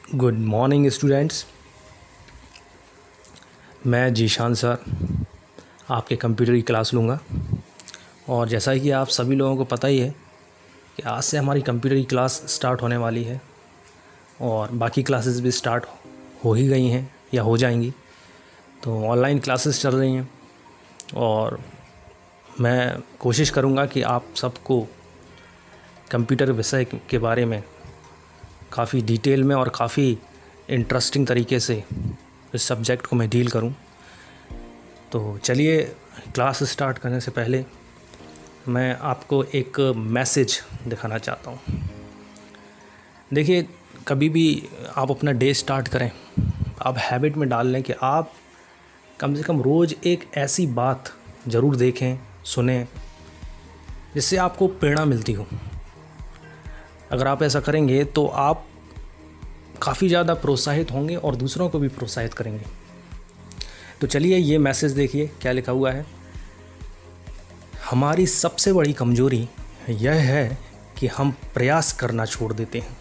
Good morning students. मैं Zeeshan sir आपके computer की क्लास लूँगा। और जैसा कि आप सभी लोगों को पता ही है कि आज से हमारी कंप्यूटर की क्लास स्टार्ट होने वाली है और बाकी क्लासेस भी स्टार्ट हो ही गई हैं या हो जाएंगी। तो ऑनलाइन क्लासेस चल रही हैं और मैं कोशिश करूँगा कि आप सबको कंप्यूटर विषय के बारे में काफ़ी डिटेल में और काफ़ी इंटरेस्टिंग तरीके से इस सब्जेक्ट को मैं डील करूं। तो चलिए, क्लास स्टार्ट करने से पहले मैं आपको एक मैसेज दिखाना चाहता हूं। देखिए, कभी भी आप अपना डे स्टार्ट करें, आप हैबिट में डाल लें कि आप कम से कम रोज़ एक ऐसी बात ज़रूर देखें, सुनें, जिससे आपको प्रेरणा मिलती हो। अगर आप ऐसा करेंगे तो आप काफ़ी ज़्यादा प्रोत्साहित होंगे और दूसरों को भी प्रोत्साहित करेंगे। तो चलिए, ये मैसेज देखिए क्या लिखा हुआ है। हमारी सबसे बड़ी कमज़ोरी यह है कि हम प्रयास करना छोड़ देते हैं।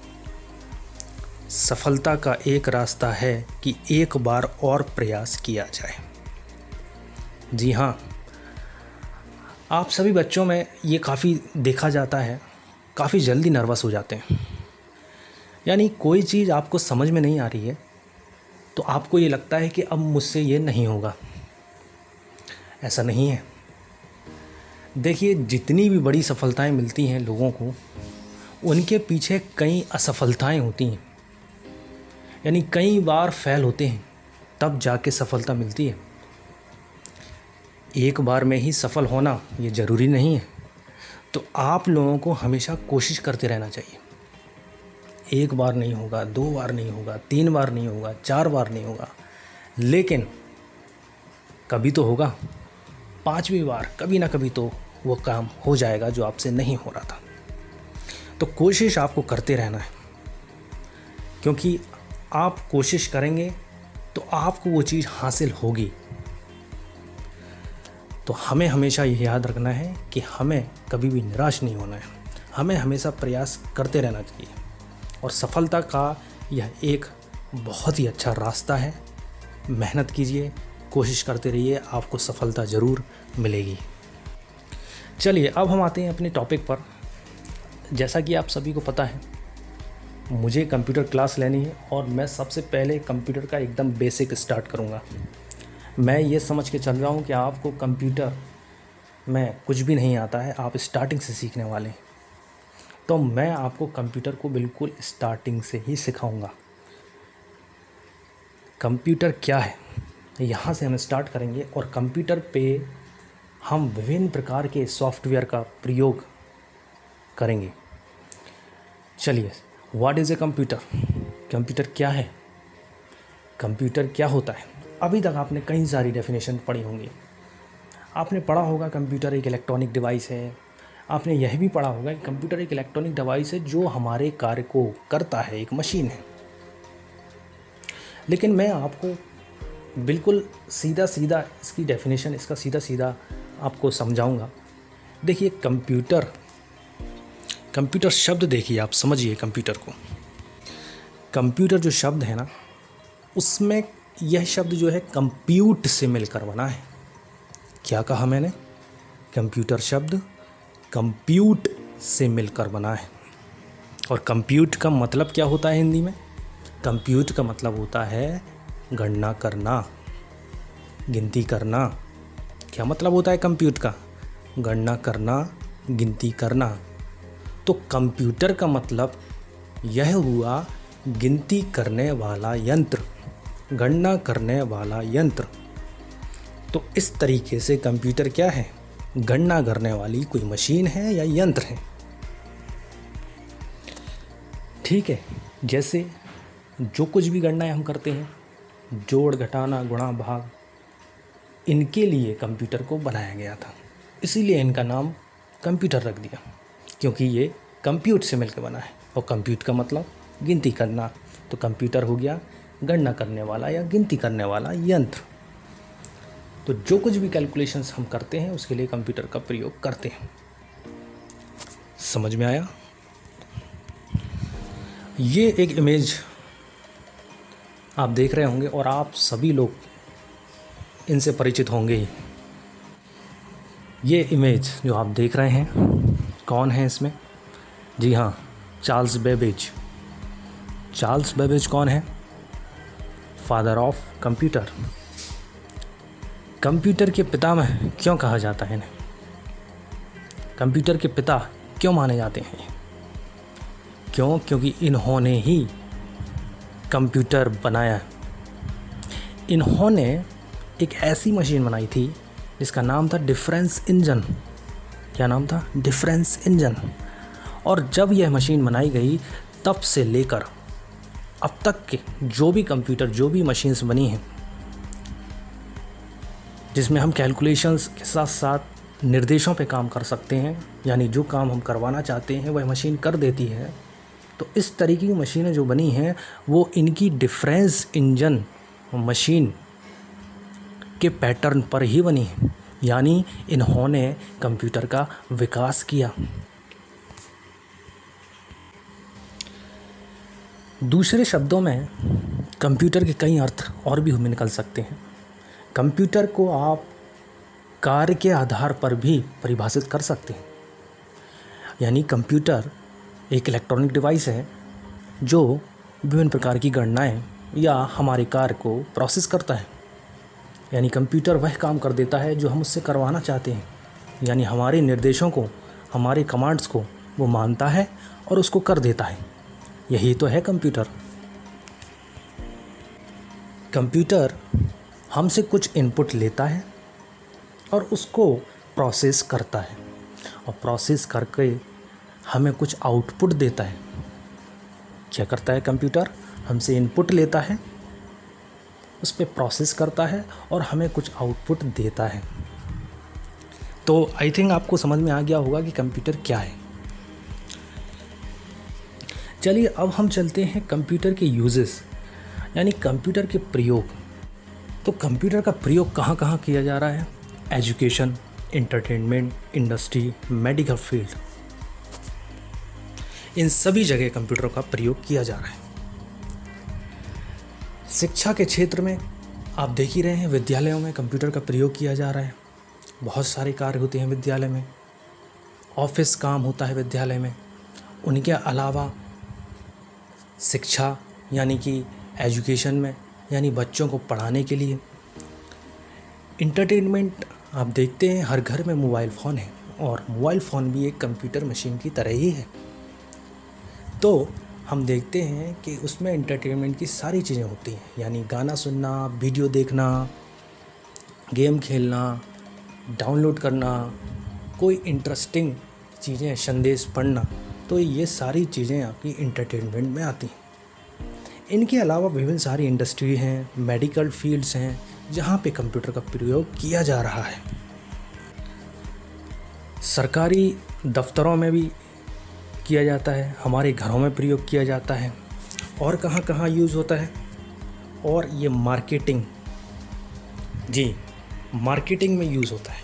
सफलता का एक रास्ता है कि एक बार और प्रयास किया जाए। जी हाँ, आप सभी बच्चों में ये काफ़ी देखा जाता है, काफ़ी जल्दी नर्वस हो जाते हैं। यानी कोई चीज़ आपको समझ में नहीं आ रही है तो आपको ये लगता है कि अब मुझसे ये नहीं होगा। ऐसा नहीं है। देखिए, जितनी भी बड़ी सफलताएं मिलती हैं लोगों को, उनके पीछे कई असफलताएं होती हैं। यानी कई बार फेल होते हैं, तब जाके सफलता मिलती है। एक बार में ही सफल होना ये ज़रूरी नहीं है। तो आप लोगों को हमेशा कोशिश करते रहना चाहिए। एक बार नहीं होगा, 2 बार नहीं होगा, 3 बार नहीं होगा, 4 बार नहीं होगा, लेकिन कभी तो होगा। 5वीं बार कभी ना कभी तो वो काम हो जाएगा जो आपसे नहीं हो रहा था। तो कोशिश आपको करते रहना है, क्योंकि आप कोशिश करेंगे तो आपको वो चीज़ हासिल होगी। तो हमें हमेशा ये याद रखना है कि हमें कभी भी निराश नहीं होना है। हमें हमेशा प्रयास करते रहना चाहिए और सफलता का यह एक बहुत ही अच्छा रास्ता है। मेहनत कीजिए, कोशिश करते रहिए, आपको सफलता ज़रूर मिलेगी। चलिए, अब हम आते हैं अपने टॉपिक पर। जैसा कि आप सभी को पता है, मुझे कंप्यूटर क्लास लेनी है और मैं सबसे पहले कंप्यूटर का एकदम बेसिक स्टार्ट करूँगा। मैं ये समझ के चल रहा हूँ कि आपको कंप्यूटर में कुछ भी नहीं आता है, आप स्टार्टिंग से सीखने वाले हैं। तो मैं आपको कंप्यूटर को बिल्कुल स्टार्टिंग से ही सिखाऊंगा। कंप्यूटर क्या है, यहाँ से हम स्टार्ट करेंगे और कंप्यूटर पे हम विभिन्न प्रकार के सॉफ्टवेयर का प्रयोग करेंगे। चलिए, what is a computer? Computer क्या है, कंप्यूटर क्या होता है? अभी तक आपने कई सारी डेफिनेशन पढ़ी होंगी। आपने पढ़ा होगा कंप्यूटर एक इलेक्ट्रॉनिक डिवाइस है। आपने यह भी पढ़ा होगा कि कंप्यूटर एक इलेक्ट्रॉनिक डिवाइस है जो हमारे कार्य को करता है, एक मशीन है। लेकिन मैं आपको बिल्कुल सीधा सीधा इसकी डेफिनेशन, इसका सीधा सीधा आपको समझाऊंगा। देखिए, कंप्यूटर शब्द देखिए, आप समझिए कंप्यूटर को। कंप्यूटर जो शब्द है ना, उसमें यह शब्द जो है कंप्यूट से मिलकर बना है। क्या कहा मैंने? कंप्यूटर शब्द कंप्यूट से मिलकर बना है। और कंप्यूट का मतलब क्या होता है हिंदी में? कंप्यूट का मतलब होता है गणना करना, गिनती करना। क्या मतलब होता है कंप्यूट का? गणना करना, गिनती करना। तो कंप्यूटर का मतलब यह हुआ गिनती करने वाला यंत्र, गणना करने वाला यंत्र। तो इस तरीके से कंप्यूटर क्या है? गणना करने वाली कोई मशीन है या यंत्र है। ठीक है। जैसे जो कुछ भी गणनाएं हम करते हैं, जोड़, घटाना, गुणा, भाग, इनके लिए कंप्यूटर को बनाया गया था। इसीलिए इनका नाम कंप्यूटर रख दिया, क्योंकि ये कंप्यूट से मिलकर बना है। और कंप्यूट का मतलब गिनती करना। तो कंप्यूटर हो गया गणना करने वाला या गिनती करने वाला यंत्र। तो जो कुछ भी कैलकुलेशंस हम करते हैं उसके लिए कंप्यूटर का प्रयोग करते हैं। समझ में आया? ये एक इमेज आप देख रहे होंगे और आप सभी लोग इनसे परिचित होंगे ही। ये इमेज जो आप देख रहे हैं, कौन है इसमें? जी हाँ, चार्ल्स बेबेज। चार्ल्स बेबेज कौन है? Father of computer. कंप्यूटर के पितामह क्यों कहा जाता है इन्हें? कंप्यूटर के पिता क्यों माने जाते हैं? क्यों? क्योंकि इन्होंने ही कंप्यूटर बनाया। इन्होंने एक ऐसी मशीन बनाई थी जिसका नाम था डिफरेंस इंजन। क्या नाम था? Difference engine. और जब यह मशीन बनाई गई तब से लेकर अब तक के जो भी कंप्यूटर, जो भी मशीन्स बनी हैं, जिसमें हम कैलकुलेशंस के साथ साथ निर्देशों पे काम कर सकते हैं, यानी जो काम हम करवाना चाहते हैं वह मशीन कर देती है, तो इस तरीके की मशीनें जो बनी हैं वो इनकी डिफरेंस इंजन मशीन के पैटर्न पर ही बनी है। यानी इन्होंने कंप्यूटर का विकास किया। दूसरे शब्दों में कंप्यूटर के कई अर्थ और भी हमें निकल सकते हैं। कंप्यूटर को आप कार्य के आधार पर भी परिभाषित कर सकते हैं। यानी कंप्यूटर एक इलेक्ट्रॉनिक डिवाइस है जो विभिन्न प्रकार की गणनाएं या हमारे कार्य को प्रोसेस करता है। यानी कंप्यूटर वह काम कर देता है जो हम उससे करवाना चाहते हैं। यानी हमारे निर्देशों को, हमारे कमांड्स को वो मानता है और उसको कर देता है। यही तो है कंप्यूटर। कंप्यूटर हमसे कुछ इनपुट लेता है और उसको प्रोसेस करता है, और प्रोसेस करके हमें कुछ आउटपुट देता है। क्या करता है कंप्यूटर? हमसे इनपुट लेता है, उस पर प्रोसेस करता है और हमें कुछ आउटपुट देता है। तो आई थिंक आपको समझ में आ गया होगा कि कंप्यूटर क्या है। चलिए अब हम चलते हैं कंप्यूटर के यूजेस, यानी कंप्यूटर के प्रयोग। तो कंप्यूटर का प्रयोग कहाँ कहाँ किया जा रहा है? Education, entertainment, industry, medical field, इन सभी जगह कंप्यूटर का प्रयोग किया जा रहा है। शिक्षा के क्षेत्र में आप देख ही रहे हैं, विद्यालयों में कंप्यूटर का प्रयोग किया जा रहा है। बहुत सारे कार्य होते हैं विद्यालय में, ऑफिस काम होता है विद्यालय में। उनके अलावा शिक्षा यानी कि एजुकेशन में, यानी बच्चों को पढ़ाने के लिए। इंटरटेनमेंट आप देखते हैं हर घर में मोबाइल फ़ोन है, और मोबाइल फ़ोन भी एक कंप्यूटर मशीन की तरह ही है। तो हम देखते हैं कि उसमें इंटरटेनमेंट की सारी चीज़ें होती हैं, यानी गाना सुनना, वीडियो देखना, गेम खेलना, डाउनलोड करना, कोई इंटरेस्टिंग चीज़ें, संदेश पढ़ना। तो ये सारी चीज़ें आपकी इंटरटेनमेंट में आती हैं। इनके अलावा विभिन्न सारी इंडस्ट्री हैं, मेडिकल फील्ड्स हैं, जहाँ पे कंप्यूटर का प्रयोग किया जा रहा है। सरकारी दफ्तरों में भी किया जाता है, हमारे घरों में प्रयोग किया जाता है। और कहाँ कहाँ यूज़ होता है? और ये मार्केटिंग, जी मार्केटिंग में यूज़ होता है।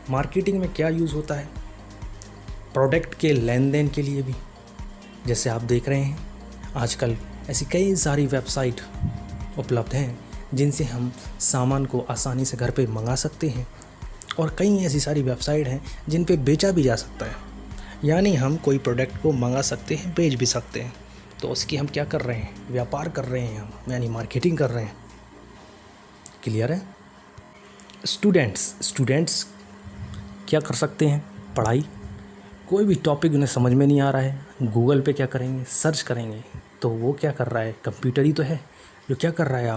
मार्केटिंग में क्या यूज़ होता है? प्रोडक्ट के लेन देन के लिए भी। जैसे आप देख रहे हैं आजकल ऐसी कई सारी वेबसाइट उपलब्ध हैं जिनसे हम सामान को आसानी से घर पे मंगा सकते हैं, और कई ऐसी सारी वेबसाइट हैं जिन पे बेचा भी जा सकता है। यानी हम कोई प्रोडक्ट को मंगा सकते हैं, बेच भी सकते हैं। तो उसकी हम क्या कर रहे हैं? व्यापार कर रहे हैं हम, यानी मार्केटिंग कर रहे हैं। क्लियर है? स्टूडेंट्स क्या कर सकते हैं? पढ़ाई। कोई भी टॉपिक उन्हें समझ में नहीं आ रहा है, गूगल पे क्या करेंगे? सर्च करेंगे। तो वो क्या कर रहा है? कंप्यूटर ही तो है जो क्या कर रहा है,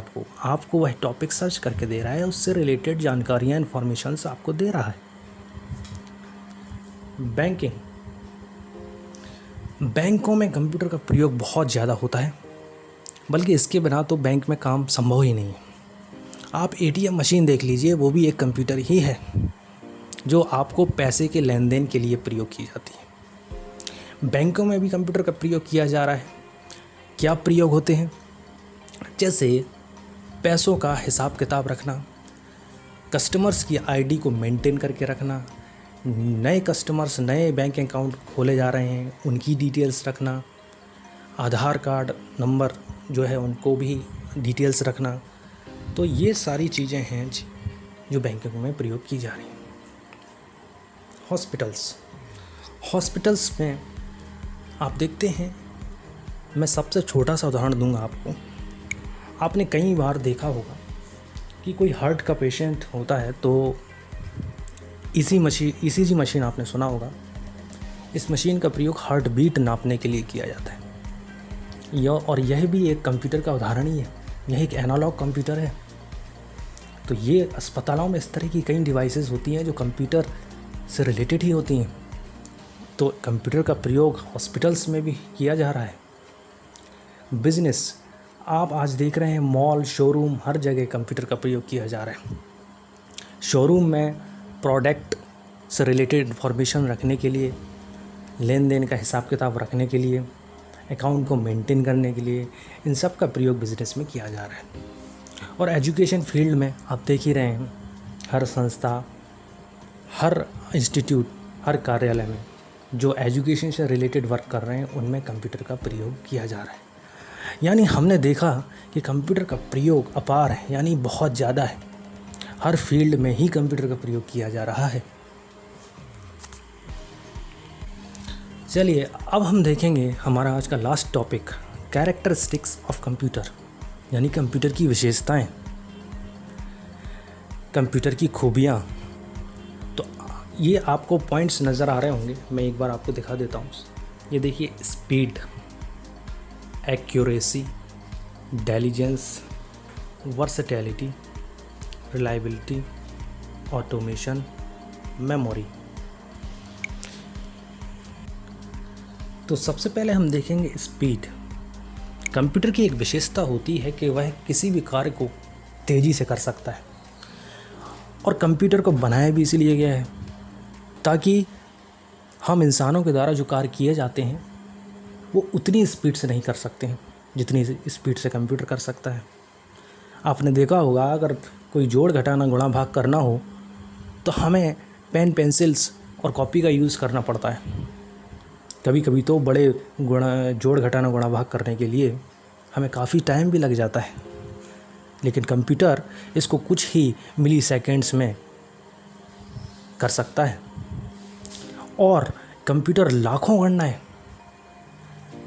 आपको वह टॉपिक सर्च करके दे रहा है, उससे रिलेटेड जानकारियाँ, इन्फॉर्मेशंस आपको दे रहा है। बैंकों में कंप्यूटर का प्रयोग बहुत ज़्यादा होता है, बल्कि इसके बिना तो बैंक में काम संभव ही नहीं है। आप एटीएम मशीन देख लीजिए, वो भी एक कंप्यूटर ही है जो आपको पैसे के लेन देन के लिए प्रयोग की जाती है। बैंकों में भी कंप्यूटर का प्रयोग किया जा रहा है। क्या प्रयोग होते हैं? जैसे पैसों का हिसाब किताब रखना, कस्टमर्स की आईडी को मेंटेन करके रखना, नए कस्टमर्स नए बैंक अकाउंट खोले जा रहे हैं उनकी डिटेल्स रखना, आधार कार्ड नंबर जो है उनको भी डिटेल्स रखना। तो ये सारी चीज़ें हैं जो बैंकिंग में प्रयोग की जा रही हैं। हॉस्पिटल्स में आप देखते हैं, मैं सबसे छोटा सा उदाहरण दूंगा आपको। आपने कई बार देखा होगा कि कोई हार्ट का पेशेंट होता है तो ईसीजी मशीन आपने सुना होगा। इस मशीन का प्रयोग हार्ट बीट नापने के लिए किया जाता है। और यह भी एक कंप्यूटर का उदाहरण ही है, यह एक एनालॉग कंप्यूटर है। तो ये अस्पतालों में इस तरह की कई डिवाइसेस होती हैं जो कंप्यूटर से रिलेटेड ही होती हैं। तो कंप्यूटर का प्रयोग हॉस्पिटल्स में भी किया जा रहा है। बिजनेस, आप आज देख रहे हैं मॉल, शोरूम, हर जगह कंप्यूटर का प्रयोग किया जा रहा है। शोरूम में प्रोडक्ट से रिलेटेड इन्फॉर्मेशन रखने के लिए, लेन देन का हिसाब किताब रखने के लिए, अकाउंट को मेंटेन करने के लिए, इन सब का प्रयोग बिज़नेस में किया जा रहा है। और एजुकेशन फील्ड में आप देख ही रहे हैं, हर संस्था, हर इंस्टीट्यूट, हर कार्यालय में जो एजुकेशन से रिलेटेड वर्क कर रहे हैं उनमें कंप्यूटर का प्रयोग किया जा रहा है। यानी हमने देखा कि कंप्यूटर का प्रयोग अपार है, यानी बहुत ज़्यादा है। हर फील्ड में ही कंप्यूटर का प्रयोग किया जा रहा है। चलिए अब हम देखेंगे हमारा आज का last topic, characteristics of computer, यानी कंप्यूटर की विशेषताएं, कंप्यूटर की खूबियाँ। तो ये आपको पॉइंट्स नज़र आ रहे होंगे, मैं एक बार आपको दिखा देता हूँ। ये देखिए, speed, accuracy, intelligence, versatility, reliability, automation, memory. तो सबसे पहले हम देखेंगे स्पीड। कंप्यूटर की एक विशेषता होती है कि वह किसी भी कार्य को तेज़ी से कर सकता है। और कंप्यूटर को बनाया भी इसीलिए गया है ताकि हम इंसानों के द्वारा जो कार्य किए जाते हैं वो उतनी स्पीड से नहीं कर सकते हैं जितनी स्पीड से कंप्यूटर कर सकता है। आपने देखा होगा, अगर कोई जोड़ घटाना गुणा भाग करना हो तो हमें पेन, पेंसिल्स और कॉपी का यूज़ करना पड़ता है। कभी कभी तो बड़े जोड़ घटाना गुणा भाग करने के लिए हमें काफ़ी टाइम भी लग जाता है, लेकिन कंप्यूटर इसको कुछ ही मिली सेकेंड्स में कर सकता है। और कंप्यूटर लाखों गणनाएं,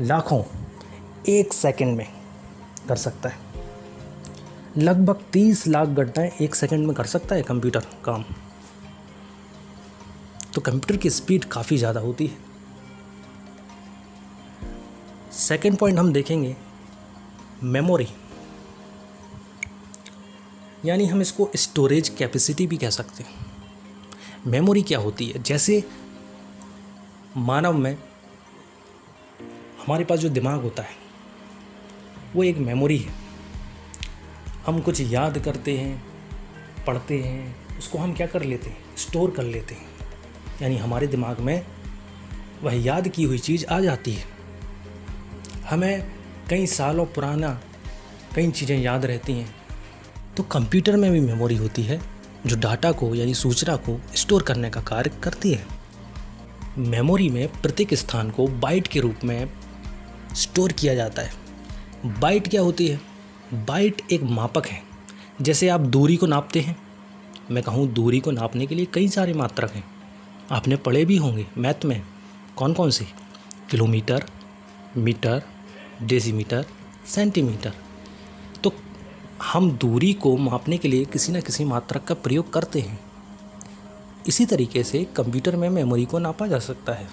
लाखों, एक सेकंड में कर सकता है। लगभग 30 लाख गणनाएं एक सेकंड में कर सकता है कंप्यूटर काम। तो कंप्यूटर की स्पीड काफ़ी ज़्यादा होती है। सेकंड पॉइंट हम देखेंगे मेमोरी, यानी हम इसको स्टोरेज कैपेसिटी भी कह सकते हैं। मेमोरी क्या होती है? जैसे मानव में हमारे पास जो दिमाग होता है वो एक मेमोरी है। हम कुछ याद करते हैं, पढ़ते हैं, उसको हम क्या कर लेते हैं, स्टोर कर लेते हैं। यानी हमारे दिमाग में वह याद की हुई चीज़ आ जाती है। हमें कई सालों पुराना कई चीज़ें याद रहती हैं। तो कंप्यूटर में भी मेमोरी होती है जो डाटा को, यानी सूचना को स्टोर करने का कार्य करती है। मेमोरी में प्रत्येक स्थान को बाइट के रूप में स्टोर किया जाता है। बाइट क्या होती है? बाइट एक मापक है। जैसे आप दूरी को नापते हैं, मैं कहूँ दूरी को नापने के लिए कई सारे मात्रक हैं, आपने पढ़े भी होंगे मैथ में। कौन कौन से? Kilometre, metre, decimetre, centimetre. तो हम दूरी को मापने के लिए किसी न किसी मात्रक का प्रयोग करते हैं। इसी तरीके से कंप्यूटर में मेमोरी को नापा जा सकता है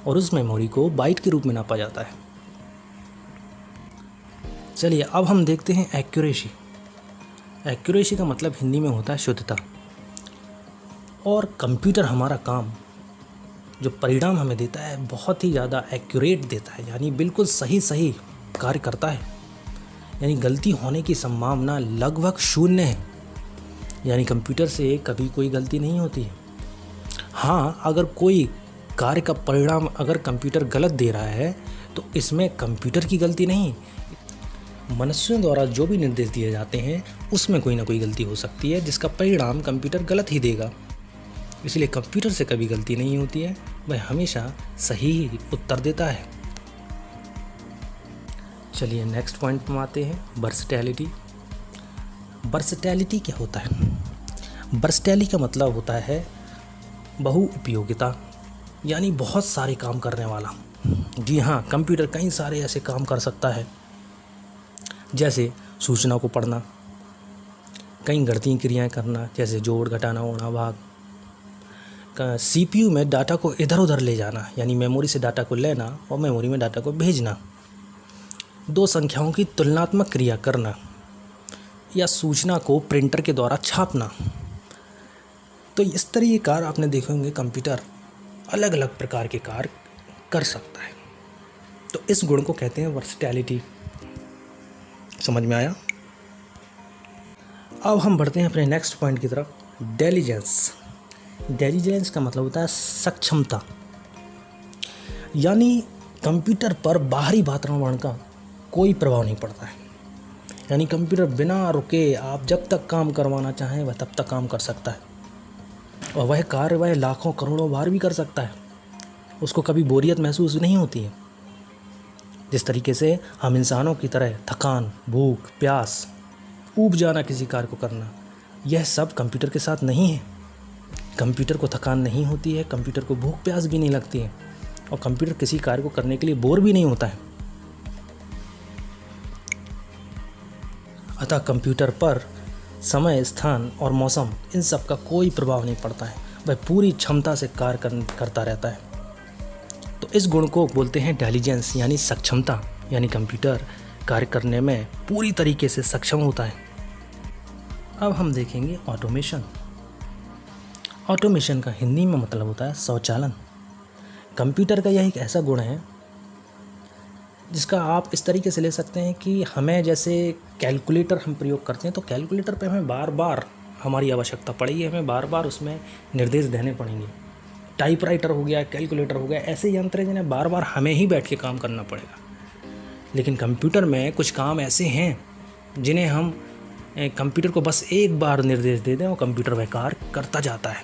और उस मेमोरी को बाइट के रूप में नापा जाता है। चलिए अब हम देखते हैं एक्यूरेसी। एक्यूरेसी का मतलब हिंदी में होता है शुद्धता। और कंप्यूटर हमारा काम, जो परिणाम हमें देता है, बहुत ही ज़्यादा एक्यूरेट देता है, यानी बिल्कुल सही कार्य करता है। यानी गलती होने की संभावना लगभग शून्य है। यानी कंप्यूटर से कभी कोई गलती नहीं होती है। हाँ, अगर कोई कार्य का परिणाम अगर कंप्यूटर गलत दे रहा है तो इसमें कंप्यूटर की गलती नहीं, मनुष्यों द्वारा जो भी निर्देश दिए जाते हैं उसमें कोई ना कोई गलती हो सकती है जिसका परिणाम कंप्यूटर गलत ही देगा। इसलिए कंप्यूटर से कभी गलती नहीं होती है, वह हमेशा सही उत्तर देता है। चलिए नेक्स्ट पॉइंट पर आते हैं, वर्सटैलिटी। वर्सटैलिटी क्या होता है? वर्सटैलिटी का मतलब होता है बहुउपयोगिता, यानी बहुत सारे काम करने वाला। जी हाँ, कंप्यूटर कई सारे ऐसे काम कर सकता है, जैसे सूचना को पढ़ना, कई गणितीय क्रियाएं करना, जैसे जोड़, घटाना, गुणा, भाग, सीपीयू में डाटा को इधर उधर ले जाना, यानी मेमोरी से डाटा को लेना और मेमोरी में डाटा को भेजना, दो संख्याओं की तुलनात्मक क्रिया करना, या सूचना को प्रिंटर के द्वारा छापना। तो इस तरह के कार्य आपने देखे होंगे, कंप्यूटर अलग अलग प्रकार के कार्य कर सकता है। तो इस गुण को कहते हैं वर्सटैलिटी। समझ में आया? अब हम बढ़ते हैं अपने नेक्स्ट पॉइंट की तरफ, इंटेलिजेंस। इंटेलिजेंस का मतलब होता है सक्षमता, यानी कंप्यूटर पर बाहरी वातावरण का कोई प्रभाव नहीं पड़ता है। यानी कंप्यूटर बिना रुके आप जब तक काम करवाना चाहें वह तब तक काम कर सकता है, और वह कार्य वह लाखों करोड़ों बार भी कर सकता है। उसको कभी बोरियत महसूस नहीं होती है। जिस तरीके से हम इंसानों की तरह थकान, भूख, प्यास, ऊब जाना किसी कार्य को करना, यह सब कंप्यूटर के साथ नहीं है। कंप्यूटर को थकान नहीं होती है, कंप्यूटर को भूख प्यास भी नहीं लगती है, और कंप्यूटर किसी कार्य को करने के लिए बोर भी नहीं होता है। अतः कंप्यूटर पर समय, स्थान और मौसम, इन सब का कोई प्रभाव नहीं पड़ता है। वह पूरी क्षमता से कार्य करता रहता है। तो इस गुण को बोलते हैं इंटेलिजेंस, यानी सक्षमता, यानी कंप्यूटर कार्य करने में पूरी तरीके से सक्षम होता है। अब हम देखेंगे ऑटोमेशन। ऑटोमेशन का हिंदी में मतलब होता है स्वचालन। कंप्यूटर का यह एक ऐसा गुण है जिसका आप इस तरीके से ले सकते हैं कि हमें जैसे कैलकुलेटर हम प्रयोग करते हैं, तो कैलकुलेटर पे हमें बार बार हमारी आवश्यकता पड़ेगी, हमें बार बार उसमें निर्देश देने पड़ेंगे। टाइपराइटर हो गया, कैलकुलेटर हो गया, ऐसे यंत्र हैं जिन्हें बार बार हमें ही बैठ के काम करना पड़ेगा। लेकिन कंप्यूटर में कुछ काम ऐसे हैं जिन्हें हम कंप्यूटर को बस एक बार निर्देश दे दें और कंप्यूटर वह कार्य करता जाता है।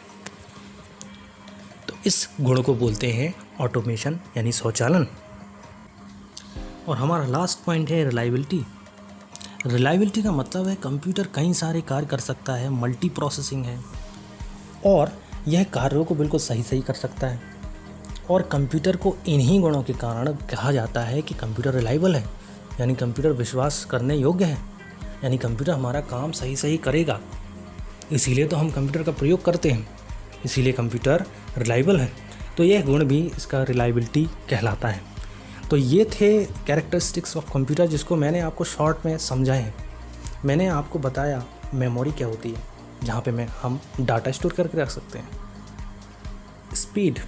तो इस गुण को बोलते हैं ऑटोमेशन, यानी स्वचालन। और हमारा लास्ट पॉइंट है रिलायबिलिटी। रिलायबिलिटी का मतलब है कंप्यूटर कई सारे कार्य कर सकता है, मल्टी प्रोसेसिंग है, और यह कार्यों को बिल्कुल सही कर सकता है। और कंप्यूटर को इन्हीं गुणों के कारण कहा जाता है कि कंप्यूटर रिलायबल है, यानी कंप्यूटर विश्वास करने योग्य है, यानी कंप्यूटर हमारा काम सही करेगा। इसीलिए तो हम कंप्यूटर का प्रयोग करते हैं, इसीलिए कंप्यूटर रिलायबल है। तो यह गुण भी इसका रिलायबिलिटी कहलाता है। तो ये थे कैरेक्टरिस्टिक्स ऑफ कंप्यूटर, जिसको मैंने आपको शॉर्ट में समझाए हैं। मैंने आपको बताया मेमोरी क्या होती है, जहाँ पे हम डाटा स्टोर करके रख सकते हैं। स्पीड,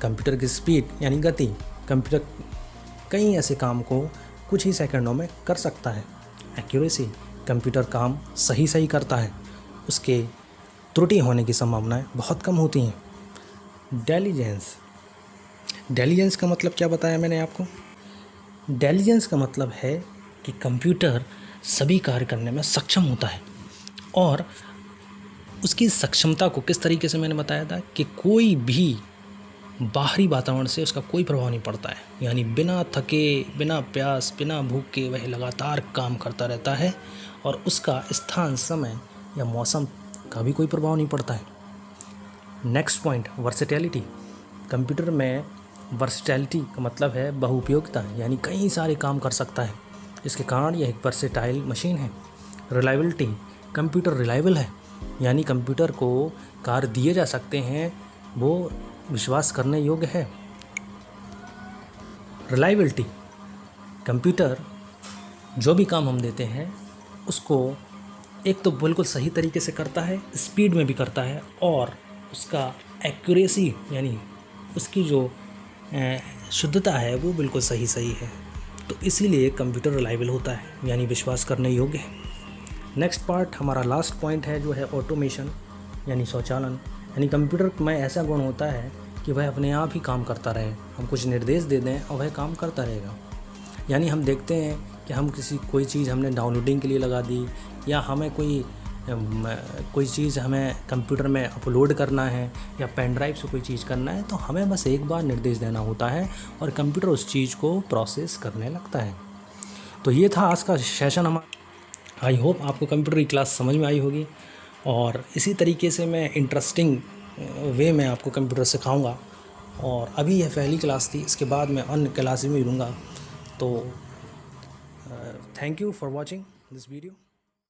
कंप्यूटर की स्पीड यानी गति। कंप्यूटर कई ऐसे काम को कुछ ही सेकंडों में कर सकता है। एक्यूरेसी, कंप्यूटर काम सही करता है, उसके त्रुटि होने की संभावनाएं बहुत कम होती हैं। इंटेलिजेंस, इंटेलिजेंस का मतलब क्या बताया मैंने आपको? इंटेलिजेंस का मतलब है कि कंप्यूटर सभी कार्य करने में सक्षम होता है, और उसकी सक्षमता को किस तरीके से मैंने बताया था कि कोई भी बाहरी वातावरण से उसका कोई प्रभाव नहीं पड़ता है, यानी बिना थके, बिना प्यास, बिना भूख के वह लगातार काम करता रहता है, और उसका स्थान, समय या मौसम का भी कोई प्रभाव नहीं पड़ता है। Next point, versatility. कंप्यूटर में वर्सेटैलिटी का मतलब है बहुउपयोगिता, यानी कई सारे काम कर सकता है, इसके कारण यह एक वर्सेटाइल मशीन है। रिलायबिलिटी, कंप्यूटर रिलायबल है, यानी कंप्यूटर को कार्य दिए जा सकते हैं, वो विश्वास करने योग्य है। रिलायबिलिटी, कंप्यूटर जो भी काम हम देते हैं उसको एक तो बिल्कुल सही तरीके से करता है, स्पीड में भी करता है, और उसका एक्यूरेसी यानी उसकी जो शुद्धता है वो बिल्कुल सही है। तो इसीलिए कंप्यूटर रिलायबल होता है, यानी विश्वास करने योग्य है। नेक्स्ट पार्ट, हमारा लास्ट पॉइंट है जो है ऑटोमेशन, यानी स्वचालन। यानी कंप्यूटर में ऐसा गुण होता है कि वह अपने आप ही काम करता रहे, हम कुछ निर्देश दे दें और वह काम करता रहेगा। यानी हम देखते हैं कि हम कोई चीज़ हमने डाउनलोडिंग के लिए लगा दी, या हमें कोई चीज़ हमें कंप्यूटर में अपलोड करना है, या पेन ड्राइव से कोई चीज़ करना है, तो हमें बस एक बार निर्देश देना होता है और कंप्यूटर उस चीज़ को प्रोसेस करने लगता है। तो ये था आज का सेशन हमारा। आई होप आपको कंप्यूटर की क्लास समझ में आई होगी, और इसी तरीके से मैं इंटरेस्टिंग वे में आपको कंप्यूटर सिखाऊंगा। और अभी यह पहली क्लास थी, इसके बाद मैं अन्य क्लासेस में लूँगा। तो thank you for watching this video.